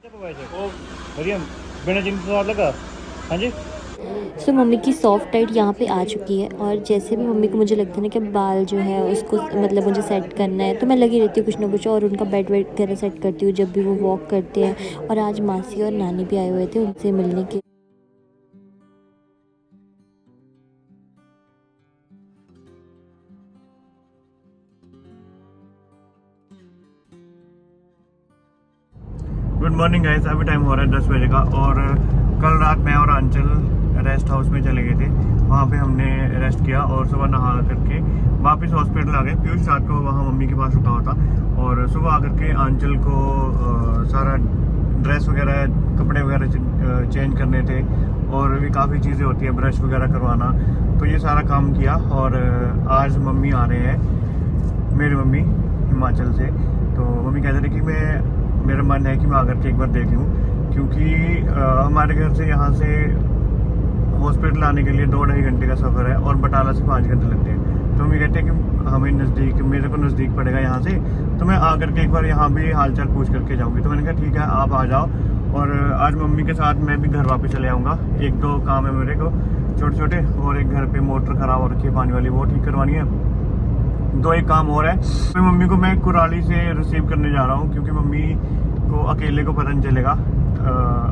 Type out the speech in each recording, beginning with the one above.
बढ़िया बिना चीनी से स्वाद लगा। हाँ जी। सो मम्मी की सॉफ्ट टाइट यहाँ पे आ चुकी है और जैसे भी मम्मी को मुझे लगता है ना कि बाल जो है उसको मतलब मुझे सेट करना है तो मैं लगी रहती हूँ कुछ ना कुछ और उनका बेड वेड वगैरह सेट करती हूँ जब भी वो वॉक करते हैं। और आज मासी और नानी भी आए हुए थे उनसे मिलने के। गुड मॉर्निंग गाइस, अभी टाइम हो रहा है 10 बजे का। और कल रात मैं और आंचल रेस्ट हाउस में चले गए थे। वहाँ पे हमने रेस्ट किया और सुबह नहा करके वापस हॉस्पिटल आ गए। पीयूष रात को वहाँ मम्मी के पास रुका हुआ था और सुबह आकर के आंचल को सारा ड्रेस वगैरह कपड़े वगैरह चेंज करने थे और भी काफ़ी चीज़ें होती है, ब्रश वगैरह करवाना, तो ये सारा काम किया। और आज मम्मी आ रहे हैं, मेरी मम्मी हिमाचल से। तो मम्मी कहते थे कि मेरा मन है कि मैं आकर के एक बार देख लूँ, क्योंकि हमारे घर से यहाँ से हॉस्पिटल आने के लिए 2-2.5 घंटे का सफ़र है और बटाला से 5 घंटे लगते हैं। तो मम्मी कहते हैं कि हमें नज़दीक, मेरे को नज़दीक पड़ेगा यहाँ से, तो मैं आकर के एक बार यहाँ भी हालचाल पूछ करके जाऊँगी। तो मैंने कहा ठीक है, आप आ जाओ। और आज मम्मी के साथ मैं भी घर वापस चले आऊँगा। 1-2 काम है मेरे को छोटे छोटे, और एक घर पे मोटर ख़राब हो रखी है पानी वाली, वो ठीक करवानी है। 2-1 काम और है। तो मम्मी को मैं कुराली से रिसीव करने जा रहा हूँ, क्योंकि मम्मी को अकेले को पता नहीं चलेगा।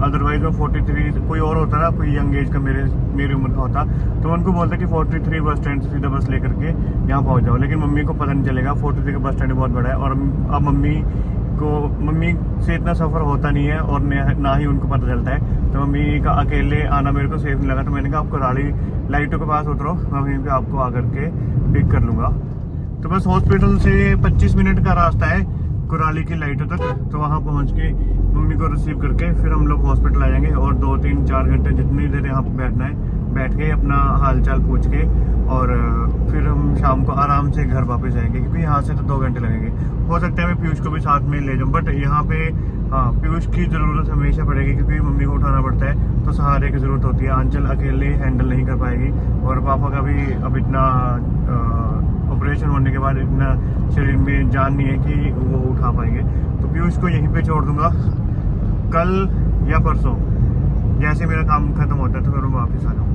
अदरवाइज वो 43 कोई और होता ना, कोई यंग एज का मेरी उम्र का होता, तो उनको बोलता कि 43 बस स्टैंड से सीधा बस लेकर के यहाँ पहुँच जाओ। लेकिन मम्मी को पता नहीं चलेगा, 43 का बस स्टैंड बहुत बड़ा है और अब मम्मी से इतना सफ़र होता नहीं है और ना ही उनको पता चलता है। तो मम्मी का अकेले आना मेरे को सेफ नहीं लगा। तो मैंने कहा आप कुराली लाइटों के पास उतरो, मैं वहीं पर आपको आकर के पिक कर लूँगा। तो बस हॉस्पिटल से 25 मिनट का रास्ता है कुराली की लाइटों तक। तो वहाँ पहुँच के मम्मी को रिसीव करके फिर हम लोग हॉस्पिटल आ जाएंगे और 2-3-4 घंटे जितनी देर यहाँ पे बैठना है बैठ के अपना हालचाल पूछ के, और फिर हम शाम को आराम से घर वापस जाएंगे, क्योंकि यहाँ से तो 2 घंटे लगेंगे। हो सकता है मैं पीयूष को भी साथ में ले जाऊँ, बट यहाँ पे हाँ पीयूष की ज़रूरत हमेशा पड़ेगी, क्योंकि मम्मी को उठाना पड़ता है तो सहारे की ज़रूरत होती है। आंचल अकेले हैंडल नहीं कर पाएगी और पापा का भी अब इतना ऑपरेशन होने के बाद इतना शरीर में जान नहीं है कि वो उठा पाएंगे। तो पीयूष को यहीं पे छोड़ दूंगा, कल या परसों जैसे मेरा काम खत्म होता है तो फिर मैं वापस आ जाऊँगा।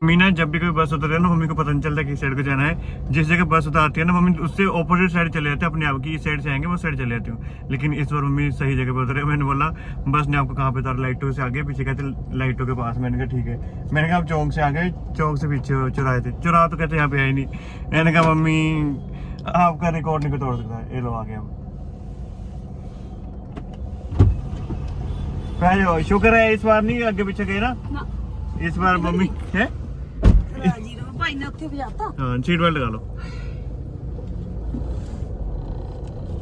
मीना जब भी कोई बस उतरती है ना, मम्मी को पता नहीं चलता किस साइड को जाना है। जिस जगह बस उतारती है ना, मम्मी उससे ऑपोजिट साइड चले जाते हैं, अपने आप की इस साइड से आएंगे वो साइड चले जाती हूँ। लेकिन इस बार मम्मी सही जगह पे उतरे। मैंने बोला बस ने आपको कहाँ पे उतारा, लाइटों से आगे, पीछे कहते लाइटों के पास। मैंने कहा ठीक है। मैंने कहा आप चौक से आ गए, चौक से पीछे चुराए थे, चुरा तो कहते यहाँ पे आए नहीं। मैंने कहा मम्मी आपका रिकॉर्ड नहीं तोड़ सकता है, ये लो आ गया। शुक्र है इस बार नहीं आगे पीछे गए ना, इस बार मम्मी है। हाँ सीट बेल्ट लगा लो,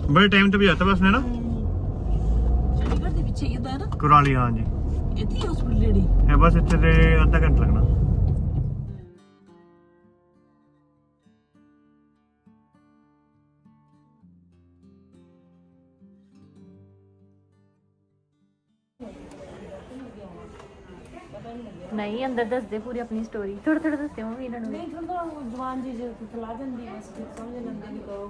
बड़े टाइम तो भी आता बस में ना कुराली। हाँ जी है, बस इतने आधा घंटा लगना। नहीं अंदर दस दे पूरी अपनी स्टोरी, थोड़ा थोड़ा दस दे मम्मी इन्होंने नहीं थोड़ा जवान जी जो चला देंदी है, बस समझ लंदे नहीं करो।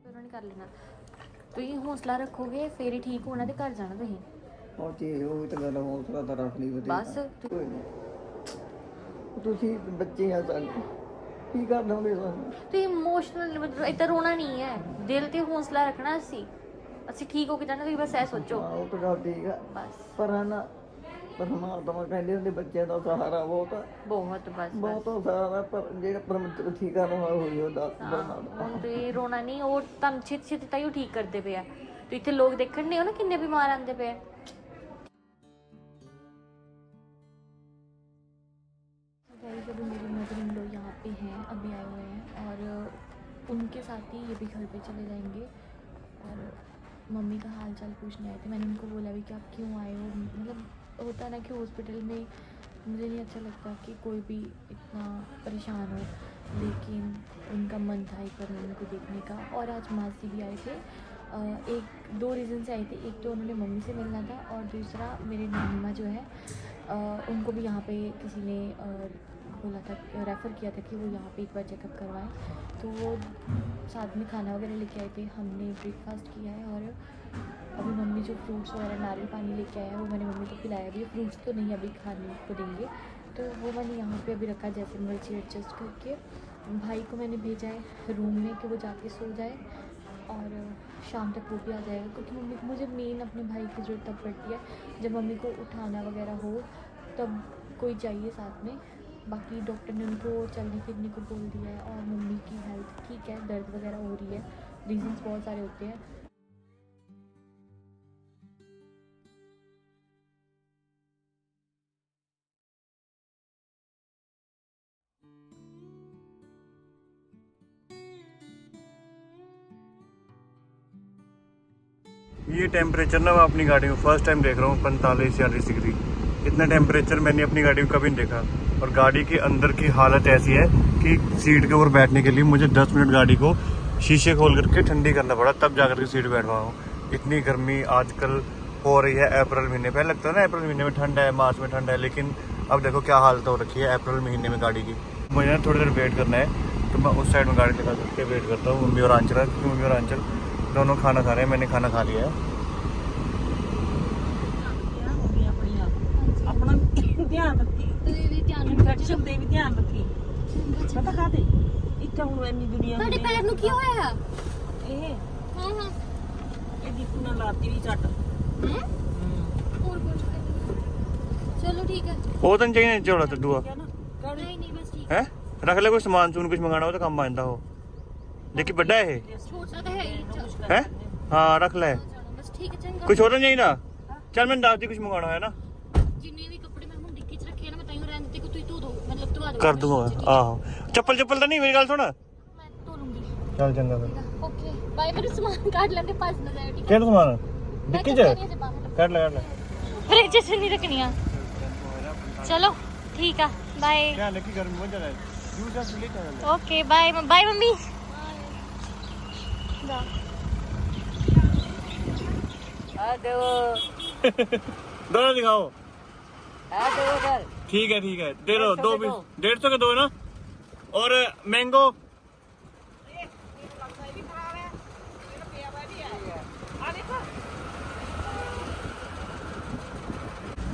उन्होंने कर लेना। ਤੁਸੀਂ ਹੌਸਲਾ ਰੱਖੋਗੇ ਫੇਰ ਹੀ ਠੀਕ ਹੋਣਾ ਤੇ ਘਰ ਜਾਣਾ ਤੁਸੀਂ। ਉਹ ਚੀਜ਼ ਉਹ ਤਾਂ ਗੱਲ ਹੌਸਲਾ ਤਾਂ ਰੱਖ ਲਈ ਵਧੀਆ। ਬਸ ਕੋਈ ਨਹੀਂ, ਤੁਸੀਂ ਬੱਚੇ ਆ ਸਾਡੇ, ਕੀ ਕਰ ਦੋਗੇ ਸਾਨੂੰ? ਤੁਸੀਂ ਇਮੋਸ਼ਨਲ ਮਤਲਬ ਇੱਦਾਂ ਰੋਣਾ ਨਹੀਂ ਹੈ, ਦਿਲ ਤੇ ਹੌਸਲਾ ਰੱਖਣਾ। ਅਸੀਂ ਠੀਕ ਹੋ ਕੇ ਜਾਣਾ, ਤੁਸੀਂ ਬਸ ਇਹ ਸੋਚੋ। ਹਾਂ ਉਹ ਤਾਂ ਗੱਲ ਠੀਕ ਆ, ਬਸ ਪਰ ਹਨਾ ਪਰਮਾਤਮਾ ਕਹਿੰਦੇ ਹੁੰਦੇ ਬੱਚਿਆਂ ਦਾ ਸਹਾਰਾ ਬਹੁਤ ਆ, ਬਹੁਤ ਬਸ ਬਹੁਤ ਸਹਾਰਾ। ਪਰ ਜਿਹੜਾ ਪਰਮਾਤਮਾ ਠੀਕ ਆ ਨੂੰ ਹੋਈ ਉਹ ਦੱਸ ਪਰਮਾਤਮਾ। ਹੁਣ ਤੁਸੀਂ ਰੋਣਾ ਨਹੀਂ, ਉਹ ਤੁਹਾਨੂੰ ਛੇਤੀ ਛੇਤੀ ਤਾਂ ਹੀ ਠੀਕ ਕਰਦੇ ਪਏ ਆ। ਤੇ ਇੱਥੇ ਲੋਕ ਦੇਖਣ ਨਹੀਂ ਹੋ ਨਾ ਕਿੰਨੇ ਬਿਮਾਰ ਆਉਂਦੇ ਪਏ ਆ। अभी मेरी मदर इन लोग यहाँ पे हैं, अभी आए हुए हैं और उनके साथ ही ये भी घर पे चले जाएंगे। और मम्मी का हाल चाल पूछने आए थे। मैंने उनको बोला भी कि आप क्यों आए हो, मतलब होता है ना कि हॉस्पिटल में मुझे नहीं अच्छा लगता कि कोई भी इतना परेशान हो, लेकिन उनका मन था एक बार मम्मी को देखने का। और आज मासी भी आए थे, एक दो रीज़न से आए थे। एक तो उन्होंने मम्मी से मिलना था और दूसरा मेरे नानी माँ जो है उनको भी यहाँ पे किसी ने बोला था, रेफ़र किया था कि वो यहाँ पे एक बार चेकअप करवाएं। तो वो साथ में खाना वगैरह लेके आए थे, हमने ब्रेकफास्ट किया है। और अभी मम्मी जो फ्रूट्स वगैरह नारियल पानी लेके आया है वो मैंने मम्मी को पिलाया। अभी फ्रूट्स तो नहीं अभी खाने को देंगे, तो वो मैंने यहाँ पे अभी रखा जैसे मर्जी एडजस्ट करके। भाई को मैंने भेजा है रूम में कि वो जाके सो जाए और शाम तक वो भी आ जाएगा, क्योंकि मम्मी को मुझे मेन अपने भाई की ज़रूरत तब पड़ती है जब मम्मी को उठाना वगैरह हो, तब कोई चाहिए साथ में। बाकी डॉक्टर ने उनको चलने फिरने को बोल दिया है और मम्मी की हेल्थ ठीक है, दर्द वगैरह हो रही है, रीजंस बहुत सारे होते हैं। ये टेम्परेचर ना मैं अपनी गाड़ी में फर्स्ट टाइम देख रहा हूँ, 45-46 डिग्री। इतना टेम्परेचर मैंने अपनी गाड़ी में कभी नहीं देखा। और गाड़ी के अंदर की हालत ऐसी है कि सीट के ऊपर बैठने के लिए मुझे 10 मिनट गाड़ी को शीशे खोल करके ठंडी करना पड़ा, तब जाकर के सीट बैठ पाऊँ। इतनी गर्मी आजकल हो रही है अप्रैल महीने। पहले लगता है ना अप्रैल महीने में ठंड है, मार्च में ठंड है, लेकिन अब देखो क्या हालत हो रखी है अप्रैल महीने में गाड़ी की। मुझे थोड़ी देर वेट करना है, तो मैं उस साइड में गाड़ी लगा करके वेट करता हूँ। मम्मी और आंचल, क्योंकि मम्मी और आंचल दोनों खाना खा रहे हैं, मैंने खाना खा लिया है। अपना ध्यान रखी, इन्फेक्शन ਦੇ ਵੀ ਧਿਆਨ ਰੱਖੀ। ਪਤਾ ਕਾਹਦੇ ਇੱਥੇ ਹੁਣ ਇੰਨੀ ਦੁਨੀਆ ਤੁਹਾਡੇ ਪੈਰ ਨੂੰ ਕੀ ਹੋਇਆ? ਇਹ ਹਾਂ ਹਾਂ ਇਹ ਦੀਪੂ ਨਾਲ ਲਾਤੀ ਵੀ ਝੱਟ। ਹੋਰ ਕੁਝ ਚਲੋ ਠੀਕ ਹੈ। ਉਹ ਤਾਂ ਨਹੀਂ ਚਾਹੀਦਾ ਝੋਲਾ ਟੱਡੂਆ नहीं नहीं बस ठीक है, रख ले कोई सामान सुन कुछ मंगाना हो तो काम आंदा हो। देखी बड़ा है छोटा तो है ही, चल है, हाँ रख ले। बस ठीक है चंगा। कुछ और नहीं चाहिए, चल मैंने दादी कुछ मंगाना है ना, जिन्ने भी कपड़े मैं हुन डिक्की च रखे हैं ना, मैं ताइयों रहने देते को तू धो, मतलब धो दो कर दूंगा। आहो चप्पल चप्पल तो नहीं, मेरी गल सुन, मैं धो लूंगी। चल चंगा फिर। Okay bye. मेरे सामान काट लेंगे, पास न जाए, ठीक है? क्या सामान डिक्की च काट ले फ्रिज से नहीं रखनिया। चलो ठीक है बाय। क्या लेके गर्मी बहुत ज्यादा है, जूस ले चल। Okay bye bye mummy. दोनों दिखाओ। ठीक है दे दो, 2 भी 150 के 2 ना। और मैंगो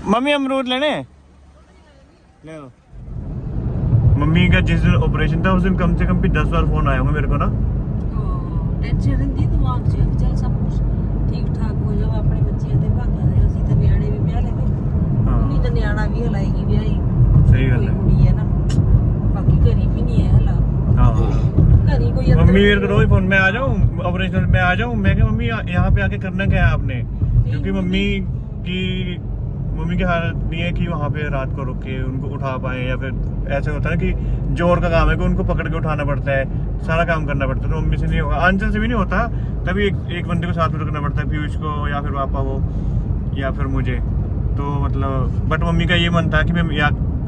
मम्मी अमरूद लेने ले लो। मम्मी का जिस दिन ऑपरेशन था उस दिन कम से कम भी 10 बार फोन आया होगा मेरे को ना। ਟੈਨਸ਼ਨ ਰਹਿੰਦੀ ਦਿਮਾਗ 'ਚ ਕਿ ਚੱਲ ਸਭ ਕੁਝ ਠੀਕ ਠਾਕ ਹੋ ਜਾਵੇ, ਆਪਣੇ ਬੱਚਿਆਂ ਦੇ ਭਾਗਾਂ ਦੇ। ਅਸੀਂ ਤਾਂ ਨਿਆਣੇ ਵੀ ਵਿਆਹ ਲੈਣੇ, ਨਹੀਂ ਤਾਂ ਨਿਆਣਾ ਵੀ ਹਲਾਏਗੀ ਵਿਆਹੀ। ਸਹੀ ਗੱਲ ਹੈ, ਕੁੜੀ ਹੈ ਨਾ, ਬਾਕੀ ਘਰੀ ਵੀ नहीं है हला। हाँ घरी कोई मम्मी मेरे को रोज फोन में आ जाऊँ, ऑपरेशन में आ जाऊँ, मैं क्या मम्मी यहाँ पे आके करना क्या है आपने, क्योंकि मम्मी की हालत नहीं है कि वहाँ पे रात को रुक के उनको उठा पाए, या फिर ऐसे होता है कि जोर का काम है कि उनको पकड़ के उठाना पड़ता है, सारा काम करना पड़ता है। तो मम्मी से नहीं होगा, आंचल से भी नहीं होता, तभी एक बंदे को साथ में रुकना पड़ता है, पीयूष को या फिर पापा को या फिर मुझे। तो मतलब बट मम्मी का ये मन था कि मैं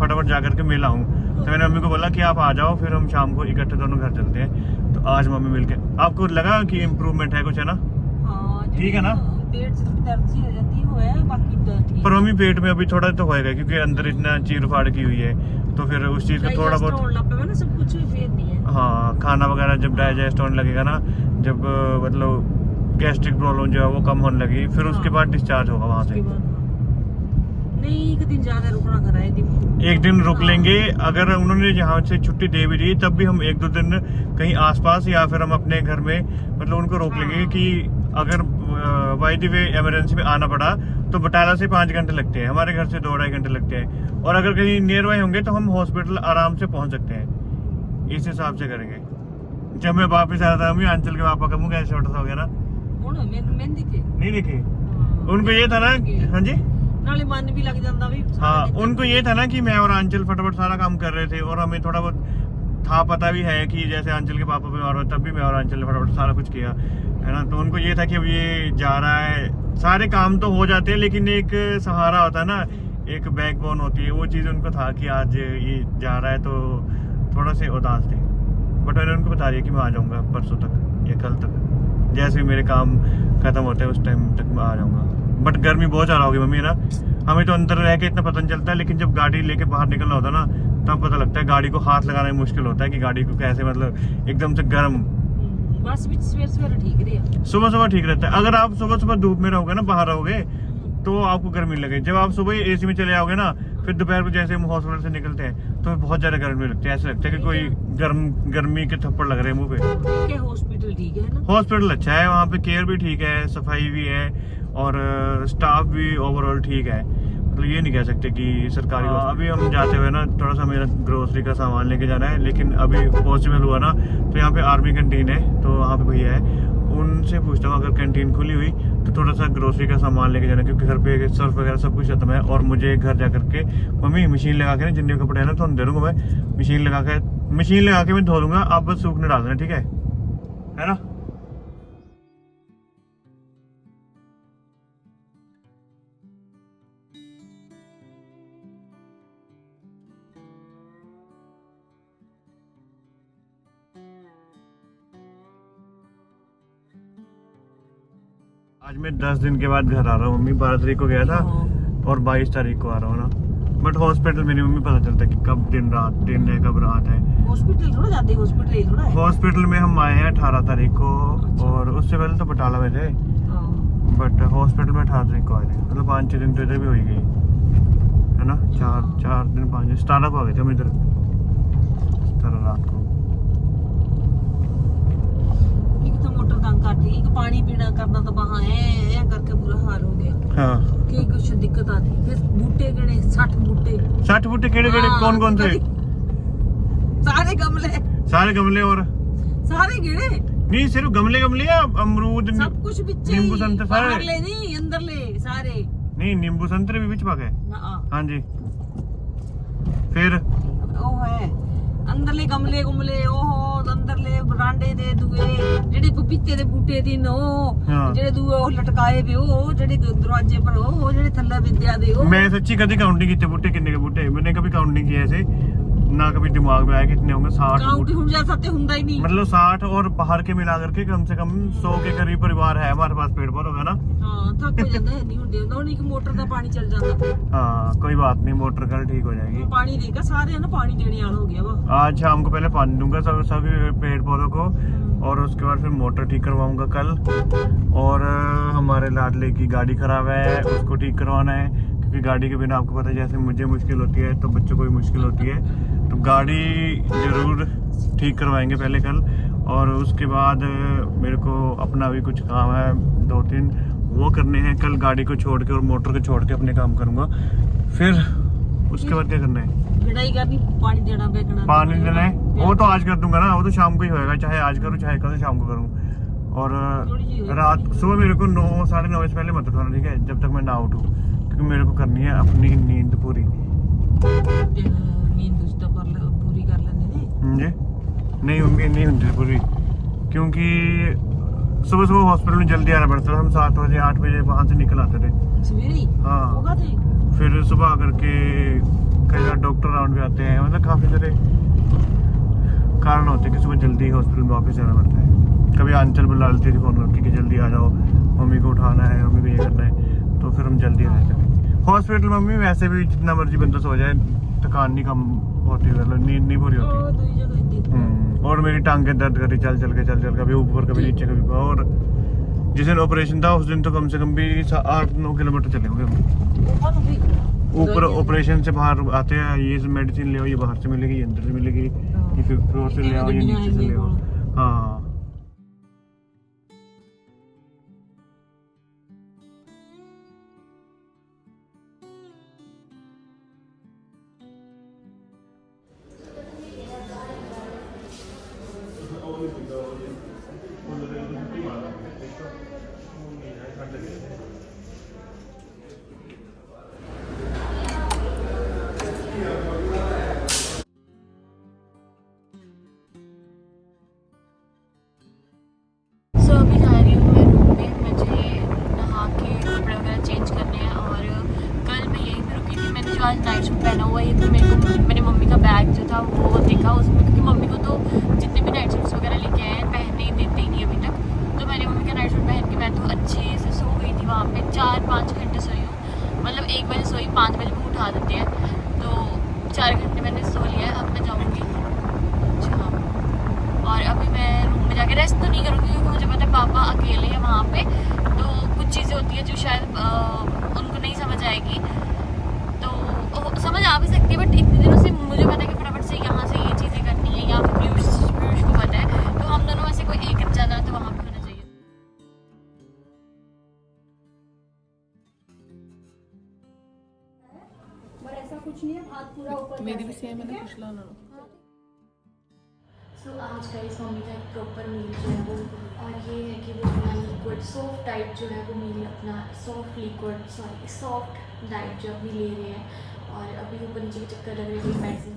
फटाफट जा करके मिल आऊँ। तो मैंने मम्मी को बोला कि आप आ जाओ, फिर हम शाम को इकट्ठे दोनों घर चलते हैं। तो आज मम्मी मिल के, आपको लगा कि इम्प्रूवमेंट है कुछ, है ना? ठीक है ना? पेट से थोड़ी दर्द सी हो जाती है, बाकी ठीक। पर मम्मी पेट में अभी थोड़ा तो होएगा, क्योंकि अंदर इतना चीर फाड़ की हुई है, तो फिर उस चीज का थोड़ा बहुत सब कुछ फिर नहीं है। हाँ खाना वगैरह जब डाइजेस्ट होने लगेगा ना, जब मतलब गैस्ट्रिक प्रॉब्लम जो है वो कम होने लगी, फिर उसके बाद डिस्चार्ज होगा वहाँ से। नहीं एक दिन ज्यादा रुकना करा है, एक दिन रुक लेंगे। अगर उन्होंने यहाँ से छुट्टी दे भी दी तब भी हम 1-2 दिन कहीं आसपास या फिर हम अपने घर में मतलब उनको रोक लेंगे कि अगर बाय द वे इमरजेंसी में आना पड़ा तो बटाला से 5 घंटे लगते हैं, हमारे घर से 2-2.5 घंटे लगते हैं। और अगर कहीं नियर बाय होंगे तो हम हॉस्पिटल आराम से पहुंच सकते हैं। इस हिसाब से करेंगे। जब मैं वापस आ रहा था, मम्मी आंचल के पापा का मुँह कैसे छोटा सा हो गया ना, नहीं दिखे उनको ये था ना। हाँ जी, नाले मन भी लग जाता भी। हाँ उनको ये था ना कि मैं और आंचल फटाफट सारा काम कर रहे थे, और हमें थोड़ा बहुत था पता भी है कि जैसे आंचल के पापा बीमार हुए तब भी मैं और आंचल ने फटाफट सारा कुछ किया, है ना। तो उनको ये था कि अब ये जा रहा है, सारे काम तो हो जाते हैं लेकिन एक सहारा होता है ना, एक बैकबोन होती है, वो चीज़ उनको था कि आज ये जा रहा है तो थोड़ा से उदास थे। बट मैंने उनको बता दिया कि मैं आ जाऊँगा परसों तक या कल तक, जैसे मेरे काम ख़त्म होते हैं उस टाइम तक मैं आ जाऊँगा। बट गर्मी बहुत ज़्यादा होगी मम्मी ना, हमें तो अंदर रह के इतना पता नहीं चलता है, लेकिन जब गाड़ी लेके बाहर निकलना होता है ना तब पता लगता है। गाड़ी को हाथ लगाना मुश्किल होता है कि गाड़ी को कैसे मतलब एकदम से गर्म। बस भी सवेरे ठीक रही, सुबह सुबह ठीक रहता है। अगर आप सुबह सुबह धूप में रहोगे ना, बाहर रहोगे तो आपको गर्मी लगे। जब आप सुबह एसी में चले आओगे ना, फिर दोपहर को जैसे हम हॉस्पिटल से निकलते हैं तो बहुत ज्यादा गर्मी लगती है। ऐसा लगता है कि कोई गर्मी के थप्पड़ लग रहे हैं मुंह पे। हॉस्पिटल ठीक है ना? हॉस्पिटल अच्छा है, वहाँ पे केयर भी ठीक है, सफाई भी है और स्टाफ भी ओवरऑल ठीक है। मतलब ये नहीं कह सकते कि सरकारी। अभी हम जाते हुए ना थोड़ा सा मेरा ग्रोसरी का सामान लेके जाना है, लेकिन अभी पॉसिबल हुआ ना तो यहाँ पे आर्मी कैंटीन है, तो वहाँ पे भैया है, उनसे पूछता हूँ अगर कैंटीन खुली हुई तो थोड़ा सा ग्रोसरी का सामान लेके जाना, क्योंकि घर पे सर्फ वगैरह सब कुछ खत्म है। और मुझे घर जा करके मम्मी मशीन लगा के ना जितने कपड़े हैं ना तो दे दूँगा मैं, मशीन लगा के मैं धो दूँगा, आप बस सूखने डाल देना, ठीक है ना? आज मैं 10 दिन के बाद घर आ रहा हूँ मम्मी। 12 तारीख को गया था और 22 तारीख को आ रहा हूँ ना। बट हॉस्पिटल में नहीं मम्मी पता चलता कि कब दिन है कब रात है। हॉस्पिटल थोड़ा जाते, हॉस्पिटल थोड़ा है। हॉस्पिटल में हम आए हैं 18 तारीख को, और उससे पहले तो बटाला में थे, बट हॉस्पिटल में 18 तारीख को आए थे। मतलब 5-6 दिन तो इधर भी हो ही गई है ना, 4 दिन 5 दिन 17 को आ गए थे हम इधर, 17 रात को। मोटर तंग करती है, पानी पीना करना तो वहाँ है करके बुरा हाल हो गया। हाँ कि कुछ दिक्कत आती। फिर बूटे गणे 60 बूटे केड़े कौन कौन थे? सारे गमले और सारे गिरे नहीं, सिर्फ गमले या अमरूद सब कुछ बिच्चे नींबू संतरे सारे? बाहर ले नहीं, अंदर ले सारे। नहीं, नींबू संतरे भी बिच पाके। हाँ जी, फिर ओ है अंदरले गमले ओहो अंदरले बरांडे दे दुए जेडे पपीते दे बूटे दी नो, जेडे दुए ओ लटकाए पे ओ, जेडे दरवाजे पर ओ, जेडे थल्ले विद्या दे ओ। मैं सच्ची कभी काउंट नहीं कीते बूटे, किन्ने के बूटे मैंने कभी काउंट नहीं किया ऐसे, ना कभी दिमाग में आया कितने होंगे। 60 काउंट हुन जा सकते हुंदा ही नहीं, मतलब 60 और बाहर के मिला करके कम से कम 100 के करीब परिवार है हमारे पास पेड़ पौधों का ना। हां थक हो जाता है, नहीं हुंदे नहीं कि मोटर का पानी चल जाता। हाँ कोई बात नहीं, मोटर कल ठीक हो जाएगी। पानी देगा सारे ना, पानी देने वाला हो गया वो। आज शाम को पहले पानी दूंगा सभी पेड़ पौधों को, और उसके बाद फिर मोटर ठीक करवाऊंगा कल। और हमारे लाडले की गाड़ी खराब है, उसको ठीक करवाना है, क्योंकि गाड़ी के बिना आपको पता है जैसे मुझे मुश्किल होती है तो बच्चों को भी मुश्किल होती है। तो गाड़ी जरूर ठीक करवाएंगे पहले कल, और उसके बाद मेरे को अपना भी कुछ काम है 2-3 वो करने हैं। कल गाड़ी को छोड़ के और मोटर को छोड़ के अपने काम करूंगा। फिर उसके बाद क्या करना है? गड़ाई करनी, पानी देना, बेचना, पानी देना है, वो तो आज कर दूंगा ना, वो तो शाम को ही होएगा, चाहे आज करूँ चाहे कल शाम को करूँ। और रात सुबह मेरे को 9 साढ़े 9 बजे पहले मत उठाना, ठीक है, जब तक मैं ना उठूँ, क्योंकि मेरे को करनी है अपनी नींद पूरी। पूरी कर लेंगे नहीं मम्मी नहीं होती पूरी, क्योंकि सुबह सुबह हॉस्पिटल में जल्दी आना पड़ता था। हम 7 बजे 8 बजे वहाँ से निकल आते थे सवेरे। हाँ, फिर सुबह आकर के कई बार डॉक्टर राउंड पे आते हैं, मतलब काफ़ी सारे कारण होते हैं कि सुबह जल्दी हॉस्पिटल में वापस जाना पड़ता है। कभी आंचल बुला लेती थी फ़ोन करके कि जल्दी आ जाओ, मम्मी को उठाना है, मम्मी को ये करना है, तो फिर हम जल्दी आ जाते थे हॉस्पिटल। मम्मी वैसे भी जितना मर्जी बंदा सो जाए, थकान नहीं कम होती, मतलब नींद नहीं पूरी होती। और मेरी टांगें दर्द करी चल चल के कभी ऊपर कभी नीचे कभी। और जिस दिन ऑपरेशन था उस दिन तो कम से कम भी 8-9 किलोमीटर चले होंगे हम। ऊपर ऑपरेशन से बाहर आते हैं, ये मेडिसिन ले आओ, ये बाहर से मिलेगी, ये अंदर से मिलेगी, ये 5th फ्लोर से ले आओ, ये नीचे से ले आओ। हाँ कुछ नहीं है, हाथ पूरा ऊपर मेरी भी सेम है ना, कुछ लाना लो। सो आज का इस मम्मी का एक प्रॉपर मील जो है वो, और ये है कि वो अपना लिक्विड सॉफ्ट डाइट जो है वो मील अपना सॉफ्ट डाइट जो अभी ले रहे हैं, और अभी ऊपर नीचे के चक्कर लग रहे हैं मेडिसिन